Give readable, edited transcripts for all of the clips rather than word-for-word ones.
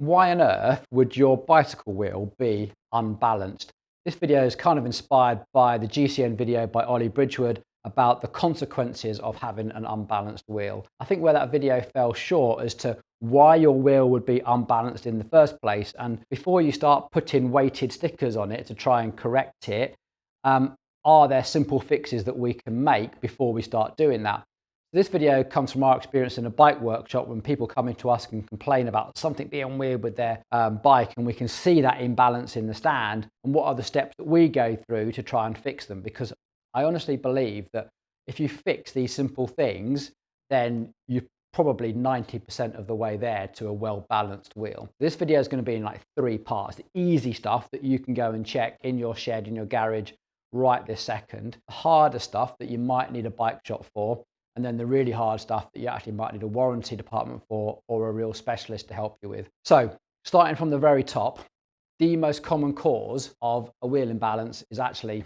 Why on earth would your bicycle wheel be unbalanced? This video is kind of inspired by the GCN video by Ollie Bridgewood about the consequences of having an unbalanced wheel. I think where that video fell short as to why your wheel would be unbalanced in the first place, and before you start putting weighted stickers on it to try and correct it, are there simple fixes that we can make before we start doing that? This video comes from our experience in a bike workshop when people come into us and complain about something being weird with their bike, and we can see that imbalance in the stand and what are the steps that we go through to try and fix them. Because I honestly believe that if you fix these simple things, then you're probably 90% of the way there to a well-balanced wheel. This video is going to be in like 3 parts. The easy stuff that you can go and check in your shed, in your garage right this second. The harder stuff that you might need a bike shop for, and then the really hard stuff that you actually might need a warranty department for or a real specialist to help you with. So starting from the very top, the most common cause of a wheel imbalance is actually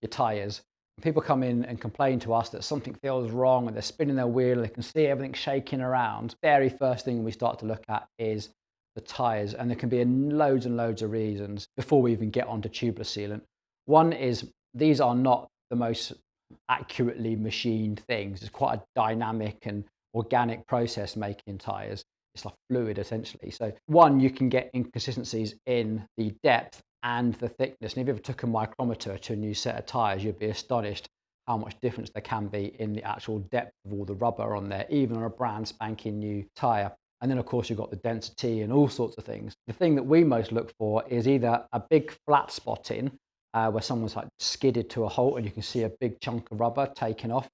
your tyres. People come in and complain to us that something feels wrong and they're spinning their wheel, they can see everything shaking around. Very first thing we start to look at is the tyres, and there can be loads and loads of reasons before we even get onto tubeless sealant. One is these are not the most accurately machined things. It's quite a dynamic and organic process making tyres. It's like fluid essentially. So one, you can get inconsistencies in the depth and the thickness. And if you ever took a micrometer to a new set of tyres, you'd be astonished how much difference there can be in the actual depth of all the rubber on there, even on a brand spanking new tyre. And then of course you've got the density and all sorts of things. The thing that we most look for is either a big flat spotting where someone's like skidded to a halt and you can see a big chunk of rubber taken off.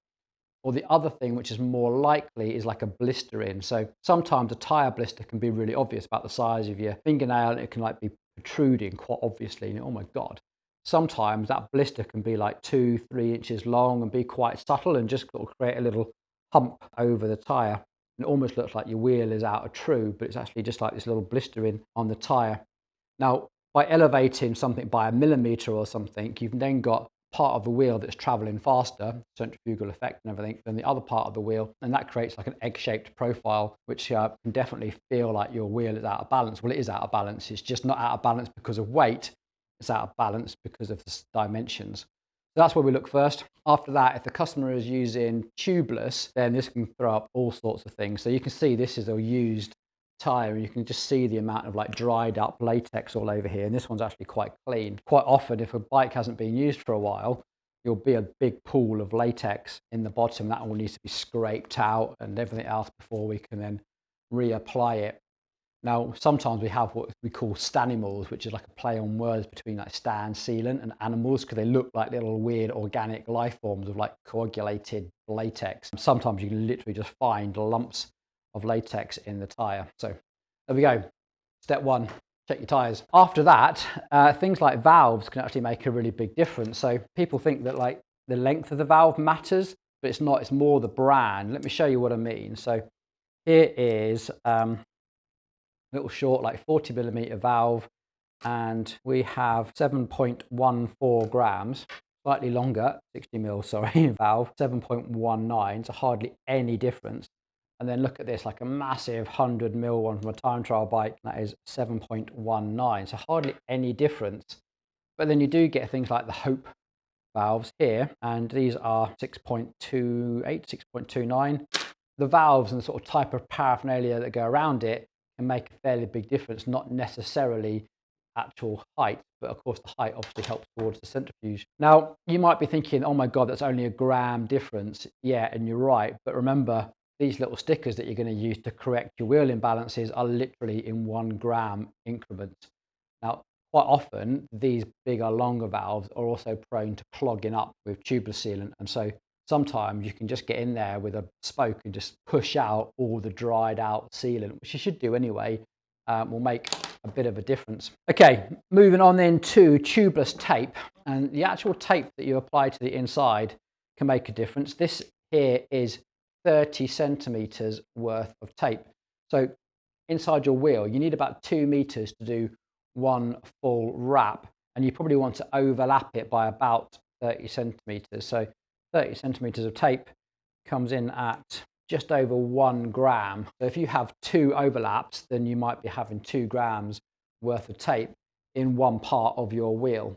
Or the other thing, which is more likely, is like a blistering. So sometimes a tyre blister can be really obvious, about the size of your fingernail, and it can like be protruding quite obviously, and oh my God. Sometimes that blister can be like 2-3 inches long and be quite subtle and just sort of create a little hump over the tyre. It almost looks like your wheel is out of true, but it's actually just like this little blistering on the tyre. Now, by elevating something by a millimetre or something, you've then got part of the wheel that's travelling faster, centrifugal effect and everything, than the other part of the wheel, and that creates like an egg-shaped profile, which can definitely feel like your wheel is out of balance. Well, it is out of balance. It's just not out of balance because of weight. It's out of balance because of the dimensions. So that's where we look first. After that, if the customer is using tubeless, then this can throw up all sorts of things. So you can see this is a used tyre, and you can just see the amount of like dried up latex all over here, and this one's actually quite clean. Quite often, if a bike hasn't been used for a while, you'll be a big pool of latex in the bottom. That all needs to be scraped out and everything else before we can then reapply it. Now, sometimes we have what we call stanimals, which is like a play on words between like stand sealant and animals, because they look like little weird organic life forms of like coagulated latex. Sometimes you can literally just find lumps of latex in the tyre. So there we go. Step 1, check your tyres. After that, things like valves can actually make a really big difference. So people think that like the length of the valve matters, but it's not. It's more the brand. Let me show you what I mean. So here is a little short, like 40mm valve, and we have 7.14 grams. Slightly longer, 60mm, sorry, valve, 7.19, so hardly any difference. And then look at this, like a massive 100mm one from a time trial bike, that is 7.19, so hardly any difference. But then you do get things like the Hope valves here, and these are 6.28, 6.29. The valves and the sort of type of paraphernalia that go around it can make a fairly big difference, not necessarily actual height, but of course the height obviously helps towards the centrifuge. Now, you might be thinking, oh my God, that's only a gram difference. Yeah, and you're right, but remember, these little stickers that you're going to use to correct your wheel imbalances are literally in 1 gram increments. Now, quite often, these bigger, longer valves are also prone to clogging up with tubeless sealant. And so sometimes you can just get in there with a spoke and just push out all the dried out sealant, which you should do anyway, will make a bit of a difference. Okay, moving on then to tubeless tape. And the actual tape that you apply to the inside can make a difference. This here is 30 centimeters worth of tape. So inside your wheel, you need about 2 meters to do 1 full wrap, and you probably want to overlap it by about 30 centimeters. So 30 centimeters of tape comes in at just over 1 gram. So if you have 2 overlaps, then you might be having 2 grams worth of tape in one part of your wheel.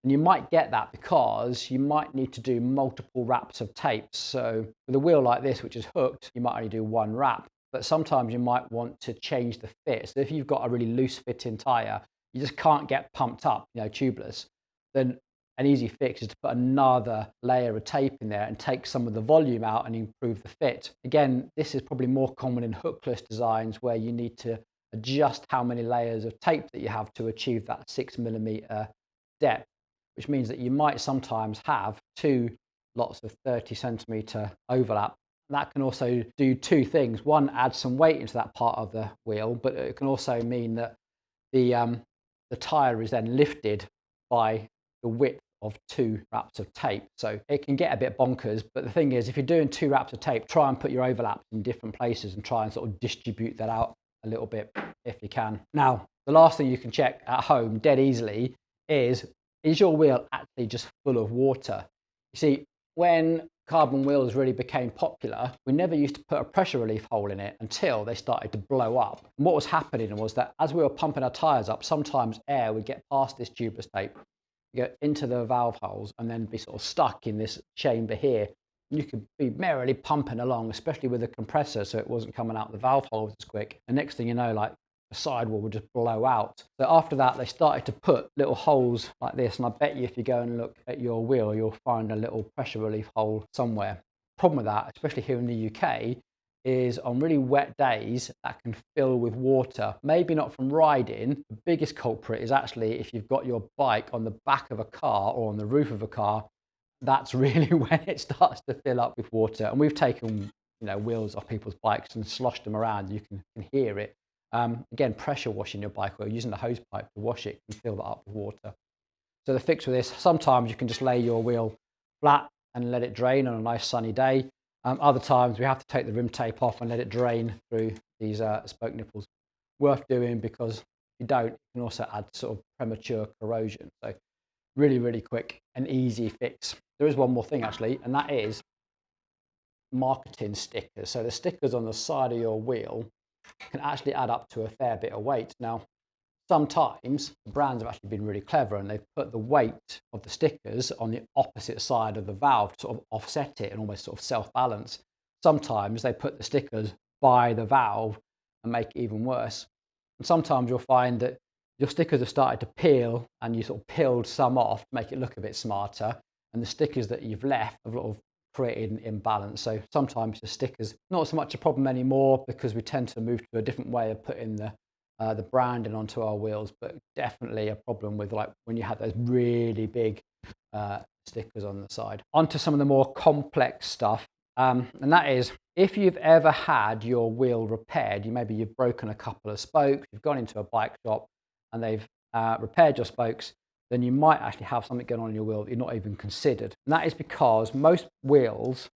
And you might get that because you might need to do multiple wraps of tape. So with a wheel like this, which is hooked, you might only do 1 wrap, but sometimes you might want to change the fit. So if you've got a really loose fitting tire, you just can't get pumped up, tubeless, then an easy fix is to put another layer of tape in there and take some of the volume out and improve the fit. Again, this is probably more common in hookless designs where you need to adjust how many layers of tape that you have to achieve that 6mm depth, which means that you might sometimes have 2 lots of 30cm overlap. That can also do 2 things. One, add some weight into that part of the wheel, but it can also mean that the tire is then lifted by the width of 2 wraps of tape. So it can get a bit bonkers, but the thing is, if you're doing 2 wraps of tape, try and put your overlaps in different places and try and sort of distribute that out a little bit if you can. Now, the last thing you can check at home dead easily is your wheel actually just full of water? You see, when carbon wheels really became popular, we never used to put a pressure relief hole in it until they started to blow up. And what was happening was that as we were pumping our tires up, sometimes air would get past this tubeless tape, get into the valve holes, and then be sort of stuck in this chamber here. And you could be merrily pumping along, especially with the compressor, so it wasn't coming out the valve holes as quick. And next thing you know, like, the sidewall would just blow out. So after that, they started to put little holes like this, and I bet you if you go and look at your wheel, you'll find a little pressure relief hole somewhere. Problem with that, especially here in the UK, is on really wet days that can fill with water. Maybe not from riding. The biggest culprit is actually if you've got your bike on the back of a car or on the roof of a car. That's really when it starts to fill up with water. And we've taken wheels off people's bikes and sloshed them around. You can hear it. Again, pressure washing your bike or using the hose pipe to wash it can fill that up with water. So the fix with this, sometimes you can just lay your wheel flat and let it drain on a nice sunny day. Other times we have to take the rim tape off and let it drain through these spoke nipples. Worth doing, because if you don't, it can also add sort of premature corrosion. So really, really quick and easy fix. There is one more thing actually, and that is marketing stickers. So the stickers on the side of your wheel can actually add up to a fair bit of weight. Now, sometimes the brands have actually been really clever and they've put the weight of the stickers on the opposite side of the valve to sort of offset it and almost sort of self-balance. Sometimes they put the stickers by the valve and make it even worse. And sometimes you'll find that your stickers have started to peel and you sort of peeled some off to make it look a bit smarter, and the stickers that you've left have sort of created an imbalance. So sometimes the stickers not so much a problem anymore because we tend to move to a different way of putting the branding onto our wheels, but definitely a problem with like when you have those really big stickers on the side. Onto some of the more complex stuff, and that is if you've ever had your wheel repaired, maybe you've broken a couple of spokes, you've gone into a bike shop and they've repaired your spokes, then you might actually have something going on in your wheel that you're not even considered. And that is because most wheels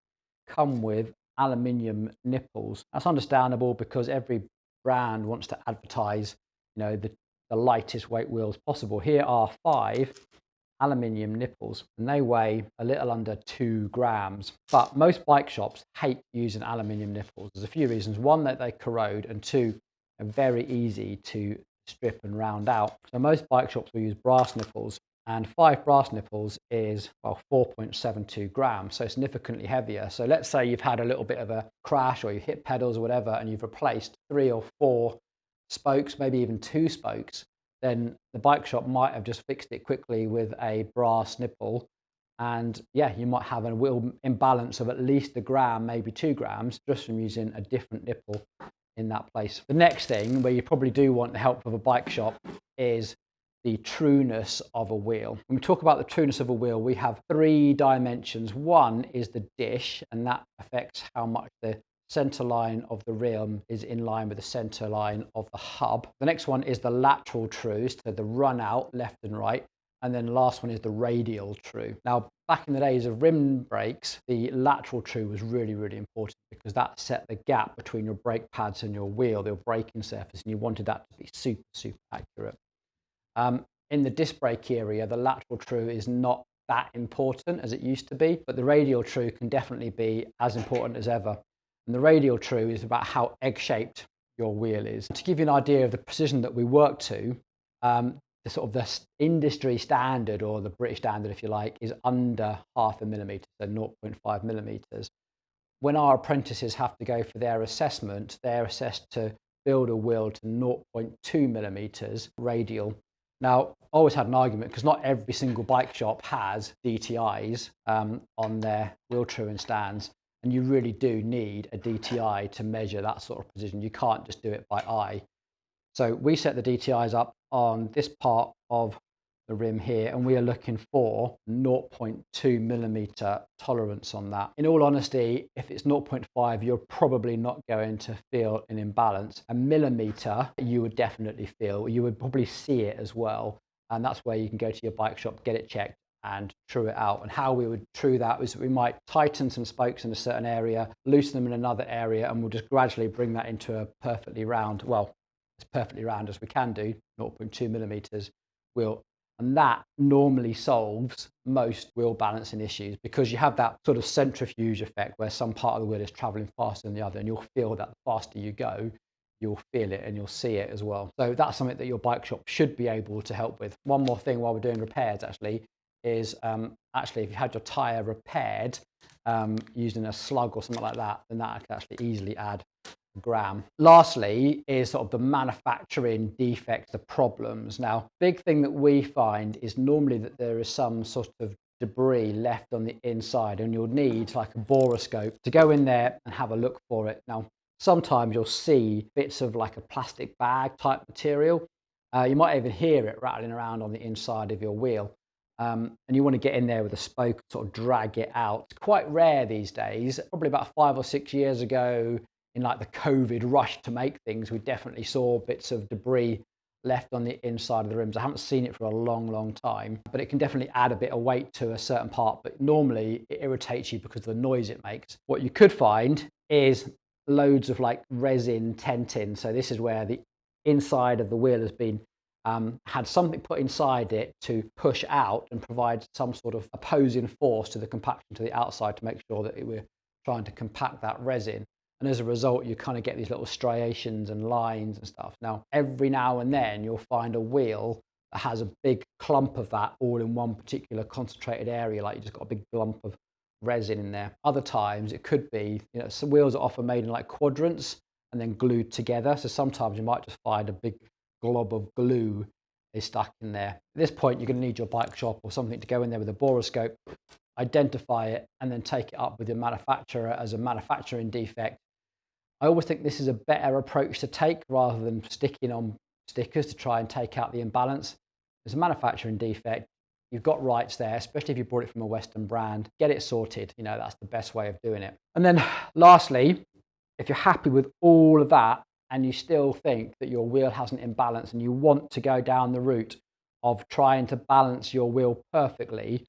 come with aluminium nipples. That's understandable because every brand wants to advertise, the lightest weight wheels possible. Here are 5 aluminium nipples, and they weigh a little under 2 grams. But most bike shops hate using aluminium nipples. There's a few reasons. One, that they corrode, and 2, they're very easy to strip and round out. So most bike shops will use brass nipples, and 5 brass nipples is 4.72 grams, so significantly heavier. So let's say you've had a little bit of a crash or you hit pedals or whatever and you've replaced 3 or 4 spokes, maybe even 2 spokes, then the bike shop might have just fixed it quickly with a brass nipple, and yeah, you might have a wheel imbalance of at least 1 gram, maybe 2 grams, just from using a different nipple in that place. The next thing where you probably do want the help of a bike shop is the trueness of a wheel. When we talk about the trueness of a wheel, we have 3 dimensions. One is the dish, and that affects how much the center line of the rim is in line with the center line of the hub. The next one is the lateral true, so the run out left and right. And then the last one is the radial true. Now, back in the days of rim brakes, the lateral true was really, really important because that set the gap between your brake pads and your wheel, your braking surface, and you wanted that to be super, super accurate. In the disc brake area, the lateral true is not that important as it used to be, but the radial true can definitely be as important as ever. And the radial true is about how egg-shaped your wheel is. To give you an idea of the precision that we work to, the sort of the industry standard, or the British standard if you like, is under 0.5 millimetre, so 0.5 millimetres. When our apprentices have to go for their assessment, they're assessed to build a wheel to 0.2 millimetres radial. Now, I always had an argument because not every single bike shop has DTIs on their wheel truing stands, and you really do need a DTI to measure that sort of precision. You can't just do it by eye. So we set the DTIs up on this part of the rim here, and we are looking for 0.2 millimetre tolerance on that. In all honesty, if it's 0.5, you're probably not going to feel an imbalance. A millimetre, you would definitely feel, you would probably see it as well. And that's where you can go to your bike shop, get it checked and true it out. And how we would true that is we might tighten some spokes in a certain area, loosen them in another area, and we'll just gradually bring that into a perfectly round, well, as perfectly round as we can do, 0.2 millimetres wheel. And that normally solves most wheel balancing issues, because you have that sort of centrifuge effect where some part of the wheel is traveling faster than the other, and you'll feel that the faster you go, you'll feel it and you'll see it as well. So that's something that your bike shop should be able to help with. One more thing while we're doing repairs actually is actually if you had your tyre repaired using a slug or something like that, then that could actually easily add a gram. Lastly is sort of the manufacturing defects, the problems. Now, big thing that we find is normally that there is some sort of debris left on the inside, and you'll need like a boroscope to go in there and have a look for it. Now, sometimes you'll see bits of like a plastic bag type material. You might even hear it rattling around on the inside of your wheel. And you want to get in there with a spoke, sort of drag it out. It's quite rare these days. Probably about 5 or 6 years ago, in like the COVID rush to make things, we definitely saw bits of debris left on the inside of the rims. I haven't seen it for a long time, but it can definitely add a bit of weight to a certain part. But normally it irritates you because of the noise it makes. What you could find is loads of like resin tenting. So this is where the inside of the wheel has been had something put inside it to push out and provide some sort of opposing force to the compaction to the outside to make sure that we're trying to compact that resin. And as a result, you kind of get these little striations and lines and stuff. Now, every now and then you'll find a wheel that has a big clump of that all in one particular concentrated area, like you just got a big lump of resin in there. Other times it could be, some wheels are often made in like quadrants and then glued together. So sometimes you might just find a big glob of glue is stuck in there. At this point, you're going to need your bike shop or something to go in there with a boroscope, identify it, and then take it up with your manufacturer as a manufacturing defect. I always think this is a better approach to take rather than sticking on stickers to try and take out the imbalance. It's a manufacturing defect. You've got rights there, especially if you bought it from a Western brand. Get it sorted. That's the best way of doing it. And then lastly, if you're happy with all of that and you still think that your wheel hasn't imbalanced and you want to go down the route of trying to balance your wheel perfectly,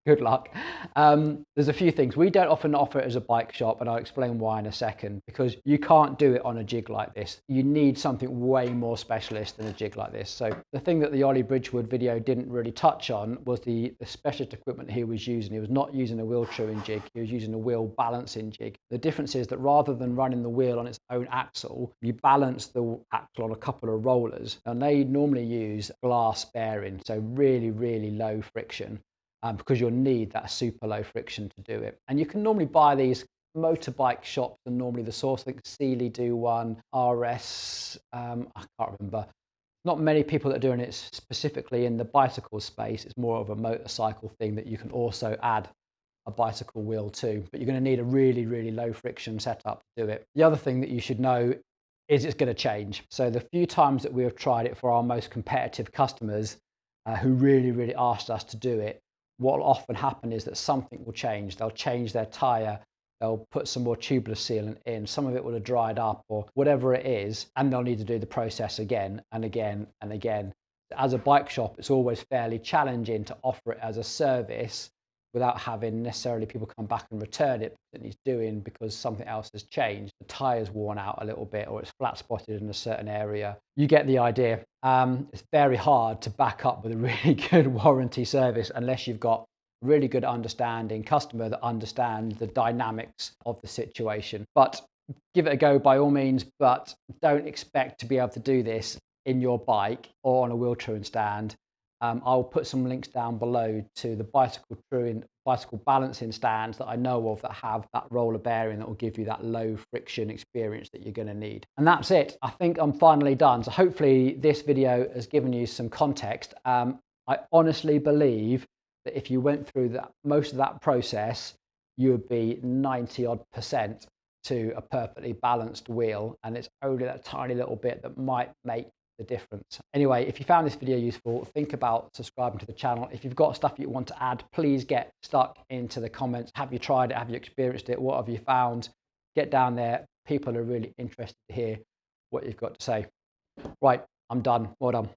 good luck. There's a few things. We don't often offer it as a bike shop, and I'll explain why in a second, because you can't do it on a jig like this. You need something way more specialist than a jig like this. So the thing that the Ollie Bridgewood video didn't really touch on was the specialist equipment he was using. He was not using a wheel truing jig, he was using a wheel balancing jig. The difference is that rather than running the wheel on its own axle, you balance the axle on a couple of rollers, and they normally use glass bearing, so really low friction. Because you'll need that super low friction to do it. And you can normally buy these motorbike shops, and normally the source, I think Sealy do one, RS, I can't remember. Not many people that are doing it specifically in the bicycle space. It's more of a motorcycle thing that you can also add a bicycle wheel to, but you're going to need a really low friction setup to do it. The other thing that you should know is it's going to change. So the few times that we have tried it for our most competitive customers who really asked us to do it, what will often happen is that something will change. They'll change their tyre, they'll put some more tubeless sealant in, some of it will have dried up or whatever it is, and they'll need to do the process again and again and again. As a bike shop, it's always fairly challenging to offer it as a service without having necessarily people come back and return it that needs doing because something else has changed. The tyre's worn out a little bit or it's flat spotted in a certain area. You get the idea. It's very hard to back up with a really good warranty service unless you've got really good understanding customer that understands the dynamics of the situation. But give it a go by all means, but don't expect to be able to do this in your bike or on a wheel-truing stand. I'll put some links down below to the bicycle balancing stands that I know of that have that roller bearing that will give you that low friction experience that you're going to need. And that's it. I think I'm finally done. So hopefully this video has given you some context. I honestly believe that if you went through most of that process, you would be 90% to a perfectly balanced wheel, and it's only that tiny little bit that might make the difference. Anyway, if you found this video useful, think about subscribing to the channel. If you've got stuff you want to add, please get stuck into the comments. Have you tried it? Have you experienced it? What have you found? Get down there. People are really interested to hear what you've got to say. Right, I'm done. Well done.